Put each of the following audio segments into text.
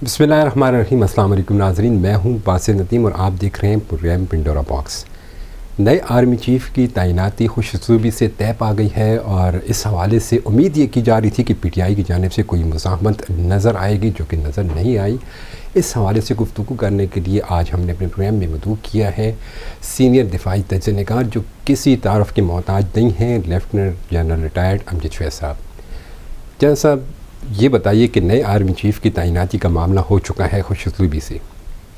بسم اللہ الرحمن الرحیم۔ السلام علیکم ناظرین، میں ہوں باسط ندیم اور آپ دیکھ رہے ہیں پروگرام پنڈورا باکس۔ نئے آرمی چیف کی تعیناتی خوش اسلوبی سے طے پا گئی ہے اور اس حوالے سے امید یہ کی جا رہی تھی کہ پی ٹی آئی کی جانب سے کوئی مزاحمت نظر آئے گی، جو کہ نظر نہیں آئی۔ اس حوالے سے گفتگو کرنے کے لیے آج ہم نے اپنے پروگرام میں مدعو کیا ہے سینئر دفاعی تجزیہ نگار جو کسی تعارف کے محتاج نہیں ہیں، لیفٹیننٹ جنرل ریٹائرڈ امجد فیض صاحب۔ جنرل صاحب، یہ بتائیے کہ نئے آرمی چیف کی تعیناتی کا معاملہ ہو چکا ہے خوش اسلوبی سے،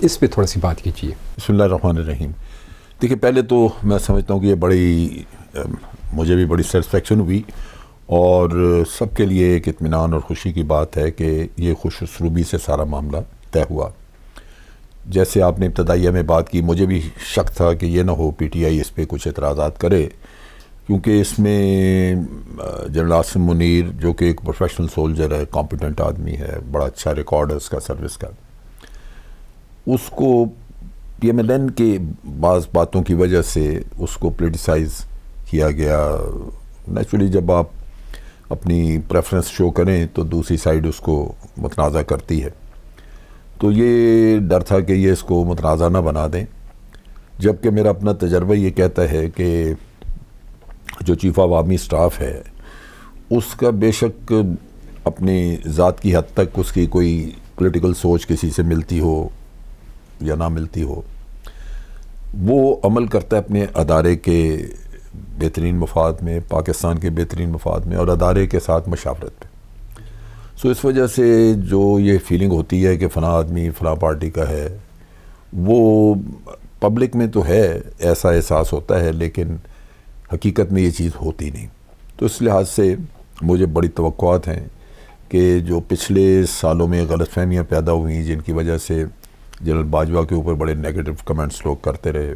اس پہ تھوڑا سی بات کیجیے۔ بسم اللہ الرحمن الرحیم۔ دیکھیے، پہلے تو میں سمجھتا ہوں کہ یہ مجھے بھی بڑی سیٹسفیکشن ہوئی اور سب کے لیے ایک اطمینان اور خوشی کی بات ہے کہ یہ خوش اسلوبی سے سارا معاملہ طے ہوا۔ جیسے آپ نے ابتدائیہ میں بات کی، مجھے بھی شک تھا کہ یہ نہ ہو پی ٹی آئی اس پہ کچھ اعتراضات کرے، کیونکہ اس میں جنرل عاصم منیر جو کہ ایک پروفیشنل سولجر ہے، کمپیٹنٹ آدمی ہے، بڑا اچھا ریکارڈ ہے اس کا سروس کا، اس کو پی ایم ایل این کے بعض باتوں کی وجہ سے اس کو پولیٹیسائز کیا گیا۔ نیچرلی جب آپ اپنی پریفرنس شو کریں تو دوسری سائیڈ اس کو متنازع کرتی ہے، تو یہ ڈر تھا کہ یہ اس کو متنازع نہ بنا دیں، جبکہ میرا اپنا تجربہ یہ کہتا ہے کہ جو چیف عوامی سٹاف ہے اس کا بے شک اپنی ذات کی حد تک اس کی کوئی پولیٹیکل سوچ کسی سے ملتی ہو یا نہ ملتی ہو، وہ عمل کرتا ہے اپنے ادارے کے بہترین مفاد میں، پاکستان کے بہترین مفاد میں اور ادارے کے ساتھ مشاورت پہ۔ سو اس وجہ سے جو یہ فیلنگ ہوتی ہے کہ فلاں آدمی فلاں پارٹی کا ہے، وہ پبلک میں تو ہے، ایسا احساس ہوتا ہے، لیکن حقیقت میں یہ چیز ہوتی نہیں۔ تو اس لحاظ سے مجھے بڑی توقعات ہیں کہ جو پچھلے سالوں میں غلط فہمیاں پیدا ہوئیں، جن کی وجہ سے جنرل باجوہ کے اوپر بڑے نیگیٹو کمنٹس لوگ کرتے رہے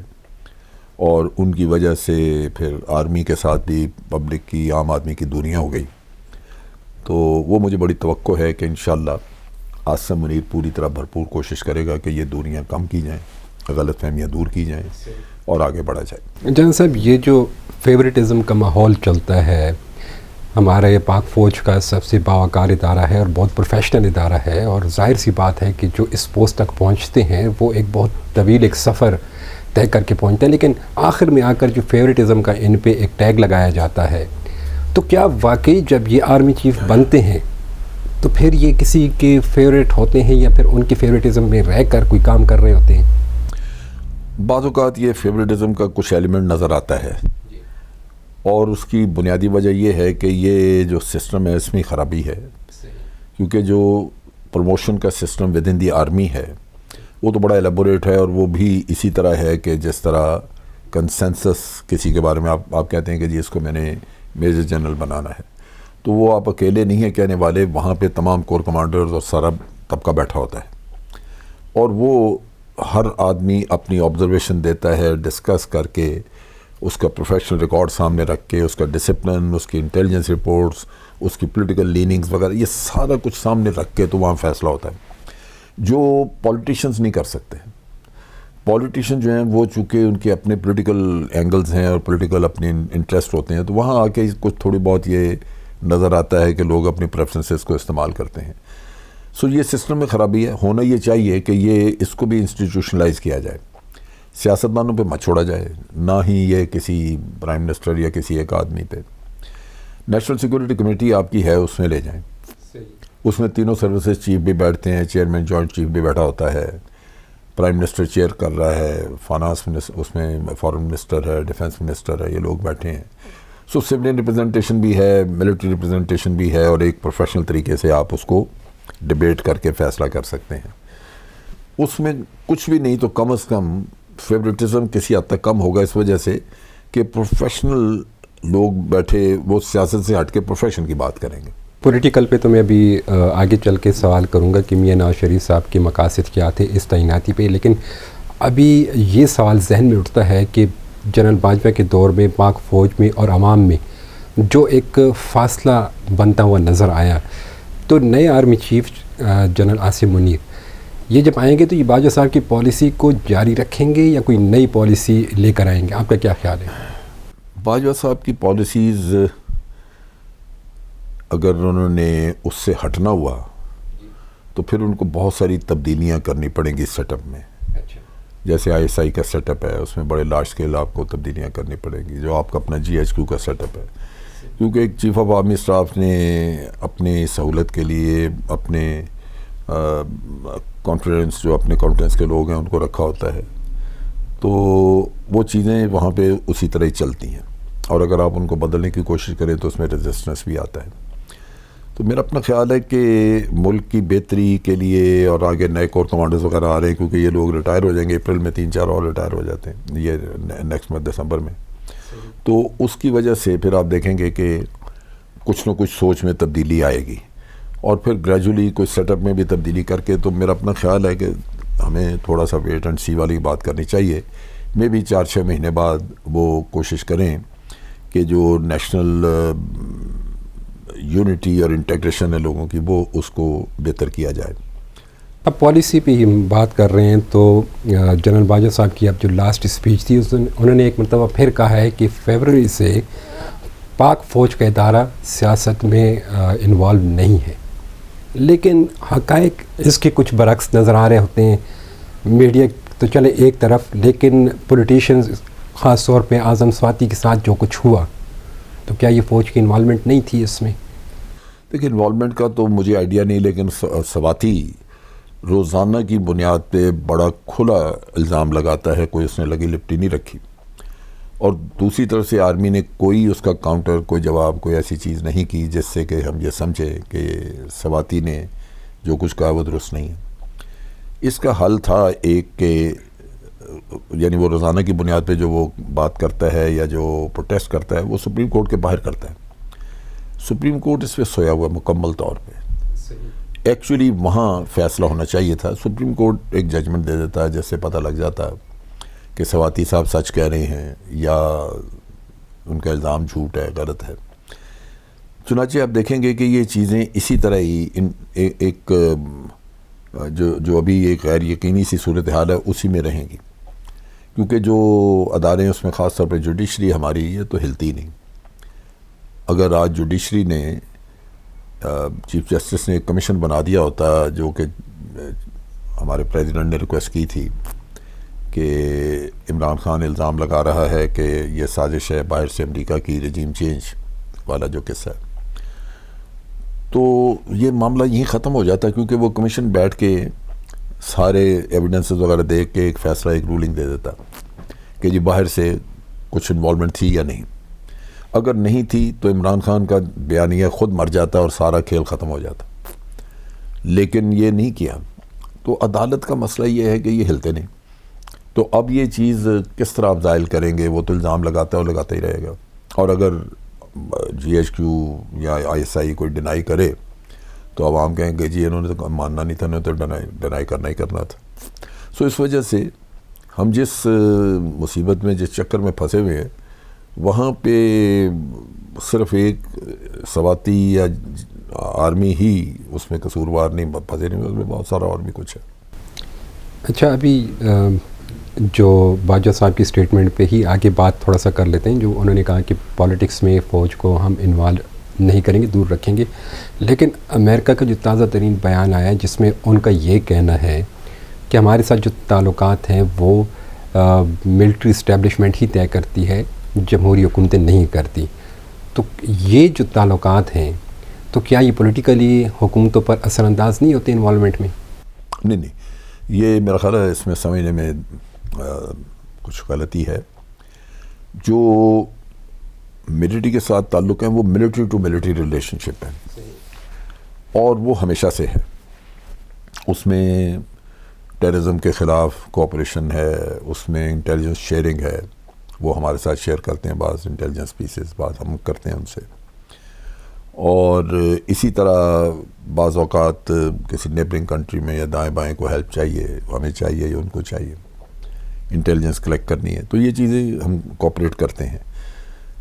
اور ان کی وجہ سے پھر آرمی کے ساتھ بھی پبلک کی، عام آدمی کی دوریاں ہو گئی، تو وہ مجھے بڑی توقع ہے کہ انشاءاللہ عاصم منیر پوری طرح بھرپور کوشش کرے گا کہ یہ دوریاں کم کی جائیں، غلط فہمیاں دور کی جائیں اور آگے بڑھا جائے۔ جنرل صاحب، یہ جو فیورٹزم کا ماحول چلتا ہے، ہمارے پاک فوج کا سب سے باوقار ادارہ ہے اور بہت پروفیشنل ادارہ ہے، اور ظاہر سی بات ہے کہ جو اس پوسٹ تک پہنچتے ہیں وہ ایک بہت طویل ایک سفر طے کر کے پہنچتے ہیں، لیکن آخر میں آ کر جو فیورٹزم کا ان پہ ایک ٹیگ لگایا جاتا ہے، تو کیا واقعی جب یہ آرمی چیف بنتے ہیں تو پھر یہ کسی کے فیورٹ ہوتے ہیں یا پھر ان کے فیورٹزم میں رہ کر کوئی کام کر رہے ہوتے ہیں؟ بعض اوقات یہ فیورٹزم کا کچھ ایلیمنٹ نظر آتا ہے اور اس کی بنیادی وجہ یہ ہے کہ یہ جو سسٹم ہے اس میں خرابی ہے، کیونکہ جو پروموشن کا system with in the army ہے وہ تو بڑا ایلیبوریٹ ہے، اور وہ بھی اسی طرح ہے کہ جس طرح کنسنسس کسی کے بارے میں آپ کہتے ہیں کہ جی اس کو میں نے میجر جنرل بنانا ہے، تو وہ آپ اکیلے نہیں ہیں کہنے والے، وہاں پہ تمام کور کمانڈرز اور سارا طبقہ بیٹھا ہوتا ہے اور وہ ہر آدمی اپنی آبزرویشن دیتا ہے، ڈسکس کر کے اس کا پروفیشنل ریکارڈ سامنے رکھ کے، اس کا ڈسپلن، اس کی انٹیلیجنس رپورٹس، اس کی پولیٹیکل لیننگز وغیرہ، یہ سارا کچھ سامنے رکھ کے تو وہاں فیصلہ ہوتا ہے، جو پولیٹیشنز نہیں کر سکتے۔ پولیٹیشین جو ہیں وہ چونکہ ان کے اپنے پولیٹیکل اینگلز ہیں اور پولیٹیکل اپنے انٹرسٹ ہوتے ہیں، تو وہاں آ کے کچھ تھوڑی بہت یہ نظر آتا ہے کہ لوگ اپنی پریفرنسز کو استعمال کرتے ہیں۔ سو یہ سسٹم میں خرابی ہے، ہونا یہ چاہیے کہ یہ اس کو بھی انسٹیٹیوشنلائز کیا جائے، سیاستدانوں پہ مت چھوڑا جائے، نہ ہی یہ کسی پرائم منسٹر یا کسی ایک آدمی پہ۔ نیشنل سیکورٹی کمیٹی آپ کی ہے، اس میں لے جائیں، اس میں تینوں سروسز چیف بھی بیٹھتے ہیں، چیئرمین جوائنٹ چیف بھی بیٹھا ہوتا ہے، پرائم منسٹر چیئر کر رہا ہے، فائنانس منسٹر، اس میں فارن منسٹر ہے، ڈیفنس منسٹر ہے، یہ لوگ بیٹھے ہیں۔ سو سویلین ریپرزنٹیشن بھی ہے، ملٹری ریپرزنٹیشن بھی ہے، اور ایک پروفیشنل طریقے سے آپ اس کو ڈیبیٹ کر کے فیصلہ کر سکتے ہیں۔ اس میں کچھ بھی نہیں تو کم از کم فیورٹزم کسی حد تک کم ہوگا، اس وجہ سے کہ پروفیشنل لوگ بیٹھے وہ سیاست سے ہٹ کے پروفیشن کی بات کریں گے۔ پولیٹیکل پہ تو میں ابھی آگے چل کے سوال کروں گا کہ میاں نواز شریف صاحب کے مقاصد کیا تھے اس تعیناتی پہ، لیکن ابھی یہ سوال ذہن میں اٹھتا ہے کہ جنرل باجوہ کے دور میں پاک فوج میں اور عوام میں جو ایک فاصلہ بنتا ہوا نظر آیا، تو نئے army chief general Asim Munir یہ جب آئیں گے تو یہ باجوہ صاحب کی پالیسی کو جاری رکھیں گے یا کوئی نئی پالیسی لے کر آئیں گے؟ آپ کا کیا خیال ہے؟ باجوہ صاحب کی پالیسیز اگر انہوں نے اس سے ہٹنا ہوا تو پھر ان کو بہت ساری تبدیلیاں کرنی پڑیں گی سیٹ اپ میں. جیسے آئی ایس آئی کا سیٹ اپ ہے, اس میں بڑے لارج اسکیل آپ کو تبدیلیاں کرنی پڑیں گی. جو آپ کا اپنا جی ایچ کیو کا سیٹ اپ ہے, کیونکہ ایک چیف آف آرمی اسٹاف نے اپنی سہولت کے لیے اپنے کانفیڈنس, جو اپنے کانفیڈنس کے لوگ ہیں ان کو رکھا ہوتا ہے, تو وہ چیزیں وہاں پہ اسی طرح ہی چلتی ہیں. اور اگر آپ ان کو بدلنے کی کوشش کریں تو اس میں ریزسٹنس بھی آتا ہے. تو میرا اپنا خیال ہے کہ ملک کی بہتری کے لیے, اور آگے نئے کور کمانڈرز وغیرہ آ رہے ہیں, کیونکہ یہ لوگ ریٹائر ہو جائیں گے اپریل میں, 3-4 اور ریٹائر ہو جاتے ہیں یہ نیکسٹ منتھ دسمبر میں. تو اس کی وجہ سے پھر آپ دیکھیں گے کہ کچھ نہ کچھ سوچ میں تبدیلی آئے گی, اور پھر گریجولی کوئی سیٹ اپ میں بھی تبدیلی کر کے. تو میرا اپنا خیال ہے کہ ہمیں تھوڑا سا ویٹ اینڈ سی والی بات کرنی چاہیے. میں بھی 4-6 مہینے بعد وہ کوشش کریں کہ جو نیشنل یونٹی اور انٹیگریشن ہے لوگوں کی, وہ اس کو بہتر کیا جائے. اب پالیسی پہ ہی بات کر رہے ہیں تو جنرل باجوہ صاحب کی اب جو لاسٹ اسپیچ تھی انہوں نے ایک مرتبہ پھر کہا ہے کہ فیبرری سے پاک فوج کا ادارہ سیاست میں انوالو نہیں ہے. لیکن حقائق اس کے کچھ برعکس نظر آ رہے ہوتے ہیں. میڈیا تو چلے ایک طرف, لیکن پولیٹیشنز خاص طور پہ اعظم سواتی کے ساتھ جو کچھ ہوا, تو کیا یہ فوج کی انوالومنٹ نہیں تھی اس میں؟ دیکھیں, انوالومنٹ کا تو مجھے آئیڈیا نہیں, لیکن سواتی روزانہ کی بنیاد پہ بڑا کھلا الزام لگاتا ہے, کوئی اس نے لگی لپٹی نہیں رکھی. اور دوسری طرف سے آرمی نے کوئی اس کا کاؤنٹر, کوئی جواب, کوئی ایسی چیز نہیں کی جس سے کہ ہم یہ سمجھے کہ سواتی نے جو کچھ کہا وہ درست نہیں ہے. اس کا حل تھا ایک کہ یعنی وہ روزانہ کی بنیاد پہ جو وہ بات کرتا ہے یا جو پروٹیسٹ کرتا ہے وہ سپریم کورٹ کے باہر کرتا ہے. سپریم کورٹ اس پہ سویا ہوا ہے مکمل طور پہ. ایکچولی وہاں فیصلہ ہونا چاہیے تھا. سپریم کورٹ ایک ججمنٹ دے دیتا ہے جس سے پتہ لگ جاتا ہے کہ سواتی صاحب سچ کہہ رہے ہیں یا ان کا الزام جھوٹ ہے, غلط ہے. چنانچہ آپ دیکھیں گے کہ یہ چیزیں اسی طرح ہی ایک جو ابھی ایک غیر یقینی سی صورتحال ہے اسی میں رہیں گی, کیونکہ جو ادارے ہیں اس میں خاص طور پہ جوڈیشری ہماری یہ تو ہلتی نہیں. اگر آج جوڈیشری نے چیف جسٹس نے ایک کمیشن بنا دیا ہوتا, جو کہ ہمارے پریزیڈنٹ نے ریکویسٹ کی تھی کہ عمران خان الزام لگا رہا ہے کہ یہ سازش ہے باہر سے امریکہ کی رجیم چینج والا جو قصہ ہے, تو یہ معاملہ یہیں ختم ہو جاتا ہے, کیونکہ وہ کمیشن بیٹھ کے سارے ایویڈنسز وغیرہ دیکھ کے ایک فیصلہ, ایک رولنگ دے دیتا کہ جی باہر سے کچھ انوالومنٹ تھی یا نہیں. اگر نہیں تھی تو عمران خان کا بیانیہ خود مر جاتا اور سارا کھیل ختم ہو جاتا, لیکن یہ نہیں کیا. تو عدالت کا مسئلہ یہ ہے کہ یہ ہلتے نہیں. تو اب یہ چیز کس طرح آپ زائل کریں گے؟ وہ تو الزام لگاتا ہے اور لگاتا ہی رہے گا. اور اگر جی ایچ کیو یا آئی ایس آئی کوئی ڈینائی کرے تو عوام کہیں گے جی انہوں نے تو ماننا نہیں تھا, انہوں نے تو ڈینائی کرنا ہی کرنا تھا. سو اس وجہ سے ہم جس مصیبت میں, جس چکر میں پھنسے ہوئے ہیں, وہاں پہ صرف ایک سواتی یا آرمی ہی اس میں قصوروار نہیں, پھنسے نہیں, اس میں بہت سارا اور بھی کچھ ہے. اچھا, ابھی جو باجوہ صاحب کی اسٹیٹمنٹ پہ ہی آگے بات تھوڑا سا کر لیتے ہیں. جو انہوں نے کہا کہ پالیٹکس میں فوج کو ہم انوالو نہیں کریں گے, دور رکھیں گے. لیکن امریکہ کا جو تازہ ترین بیان آیا ہے جس میں ان کا یہ کہنا ہے کہ ہمارے ساتھ جو تعلقات ہیں وہ ملٹری اسٹیبلشمنٹ ہی طے کرتی ہے, جمہوری حکومتیں نہیں کرتی. تو یہ جو تعلقات ہیں تو کیا یہ پولیٹیکلی حکومتوں پر اثر انداز نہیں ہوتے انوالومنٹ میں؟ نہیں, یہ میرا خیال ہے اس میں سمجھنے میں کچھ غلطی ہے. جو ملٹری کے ساتھ تعلق ہیں وہ ملٹری ٹو ملٹری ریلیشن شپ ہے, اور وہ ہمیشہ سے ہے. اس میں ٹیررزم کے خلاف کوآپریشن ہے, اس میں انٹیلیجنس شیئرنگ ہے, وہ ہمارے ساتھ شیئر کرتے ہیں بعض انٹیلیجنس پیسز, بعض ہم کرتے ہیں ان سے. اور اسی طرح بعض اوقات کسی نیبرنگ کنٹری میں یا دائیں بائیں کو ہیلپ چاہیے, ہمیں چاہیے یا ان کو چاہیے, انٹیلیجنس کلیکٹ کرنی ہے, تو یہ چیزیں ہم کوآپریٹ کرتے ہیں.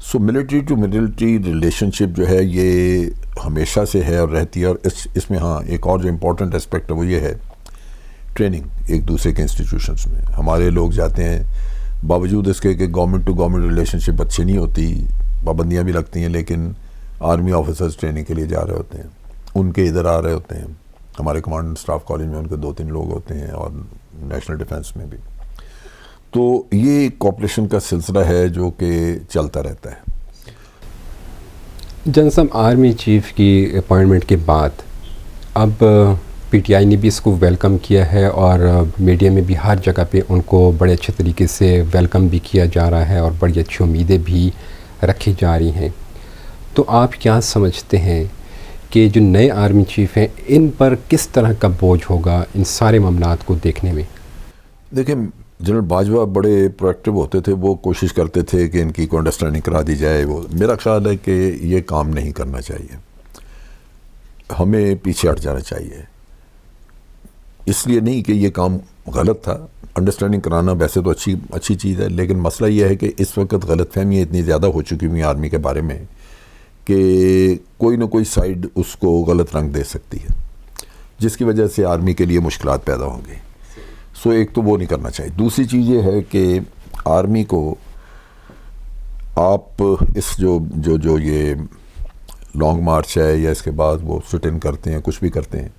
سو ملٹری ٹو ملٹری ریلیشن شپ جو ہے یہ ہمیشہ سے ہے اور رہتی ہے. اور اس میں ہاں ایک اور جو امپورٹنٹ اسپیکٹ ہے وہ یہ ہے ٹریننگ ایک دوسرے کے انسٹیٹیوشنس میں. ہمارے لوگ جاتے ہیں باوجود اس کے کہ گورنمنٹ ٹو گورنمنٹ ریلیشن شپ اچھی نہیں ہوتی, پابندیاں بھی لگتی ہیں, لیکن آرمی آفیسرز ٹریننگ کے لیے جا رہے ہوتے ہیں, ان کے ادھر آ رہے ہوتے ہیں, ہمارے کمانڈ اسٹاف کالج میں ان کے 2-3 لوگ ہوتے ہیں اور نیشنل ڈیفنس میں بھی. تو یہ کوآپریشن کا سلسلہ ہے جو کہ چلتا رہتا ہے. جنرل صاحب، آرمی چیف کی اپوائنٹمنٹ کے بعد اب پی ٹی آئی نے بھی اس کو ویلکم کیا ہے اور میڈیا میں بھی ہر جگہ پہ ان کو بڑے اچھے طریقے سے ویلکم بھی کیا جا رہا ہے اور بڑی اچھی امیدیں بھی رکھی جا رہی ہیں. تو آپ کیا سمجھتے ہیں کہ جو نئے آرمی چیف ہیں ان پر کس طرح کا بوجھ ہوگا ان سارے معاملات کو دیکھنے میں؟ دیکھیں، جنرل باجوہ بڑے پرویکٹیو ہوتے تھے، وہ کوشش کرتے تھے کہ ان کی کو انڈرسٹینڈنگ کرا دی جائے. وہ میرا خیال ہے کہ یہ کام نہیں کرنا چاہیے، ہمیں پیچھے ہٹ جانا چاہیے. اس لیے نہیں کہ یہ کام غلط تھا، انڈرسٹینڈنگ کرانا ویسے تو اچھی چیز ہے، لیکن مسئلہ یہ ہے کہ اس وقت غلط فہمیاں اتنی زیادہ ہو چکی ہوئی آرمی کے بارے میں کہ کوئی نہ کوئی سائیڈ اس کو غلط رنگ دے سکتی ہے، جس کی وجہ سے آرمی کے لیے مشکلات پیدا ہوں گی. سو ایک تو وہ نہیں کرنا چاہیے. دوسری چیز یہ ہے کہ آرمی کو آپ اس جو یہ لانگ مارچ ہے یا اس کے بعد وہ سٹ ان کرتے ہیں، کچھ بھی کرتے ہیں،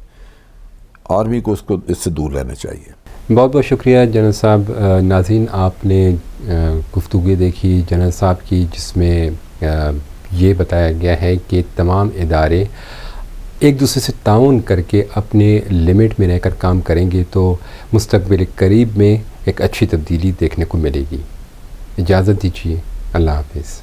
آرمی کو اس سے دور رہنا چاہیے. بہت بہت شکریہ جنرل صاحب. ناظرین، آپ نے گفتگو دیکھی جنرل صاحب کی، جس میں یہ بتایا گیا ہے کہ تمام ادارے ایک دوسرے سے تعاون کر کے اپنے لمٹ میں رہ کر کام کریں گے تو مستقبل قریب میں ایک اچھی تبدیلی دیکھنے کو ملے گی. اجازت دیجیے، اللہ حافظ.